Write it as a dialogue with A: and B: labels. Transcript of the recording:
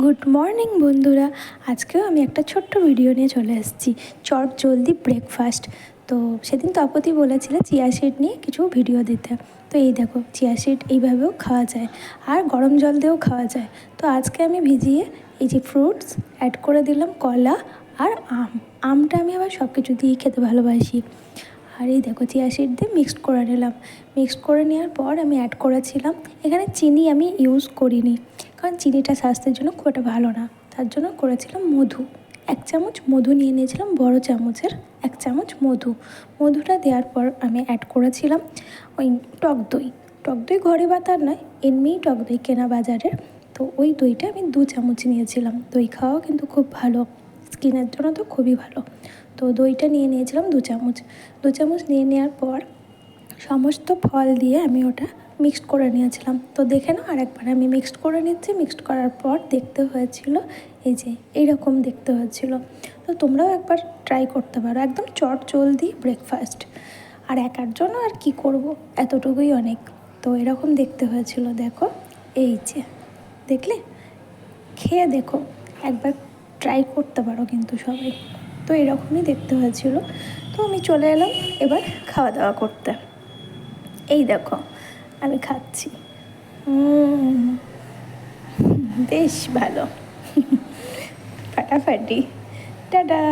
A: Good morning বন্ধুরা, আজকেও আমি একটা ছোট্ট ভিডিও নিয়ে চলে এসেছি চট জলদি ব্রেকফাস্ট। তো সেদিন তপতি বলেছিল চিয়া সিড নিয়ে কিছু ভিডিও দিতে। তো এই দেখো, চিয়া সিড এইভাবেও খাওয়া যায় আর গরম জল দিয়েও খাওয়া যায়। তো আজকে আমি ভিজিয়ে এই যে ফ্রুটস অ্যাড করে দিলাম, কলা আর আমটা আমি আবার সব কিছু দিয়েই খেতে ভালোবাসি। আর এই দেখো, চিয়া সিড দিয়ে মিক্সড করে নিলাম। মিক্সড করে নেওয়ার পর আমি অ্যাড করেছিলাম, এখানে চিনি আমি ইউজ করিনি কারণ চিনিটা স্বাস্থ্যের জন্য খুব একটা ভালো না। তার জন্য করেছিলাম মধু। 1 চামচ মধু নিয়ে নিয়েছিলাম, বড় চামচের 1 চামচ মধু। মধুটা দেওয়ার পর আমি অ্যাড করেছিলাম ওই টক দই। টক দই ঘরে বাতার নয়, এমনিই টক দই কেনা বাজারের। তো ওই দইটা আমি 2 চামচ নিয়েছিলাম। দই খাওয়াও কিন্তু খুব ভালো, স্কিনের জন্য তো খুবই ভালো। তো দইটা নিয়ে নিয়েছিলাম 2 চামচ। 2 চামচ নিয়ে নেওয়ার পর সমস্ত ফল দিয়ে আমি ওটা মিক্সড করে নিয়েছিলাম। তো দেখে নাও, আরেকবার আমি মিক্সড করে নিচ্ছি। মিক্সড করার পর দেখতে হয়েছিল এই যে এইরকম দেখতে হয়েছিল। তো তোমরাও একবার ট্রাই করতে পারো, একদম চট জলদি ব্রেকফাস্ট। আর একার জন্য আর কি করব, এতটুকুই অনেক। তো এরকম দেখতে হয়েছিল, দেখো এই যে দেখলে, খেয়ে দেখো একবার, ট্রাই করতে পারো কিন্তু সবাই। তো এরকমই দেখতে হয়েছিল। তো আমি চলে এলাম এবার খাওয়া দাওয়া করতে। এই দেখো আমি খাচ্ছি, বেশ ভালো, ফাটাফাটি। টাটা।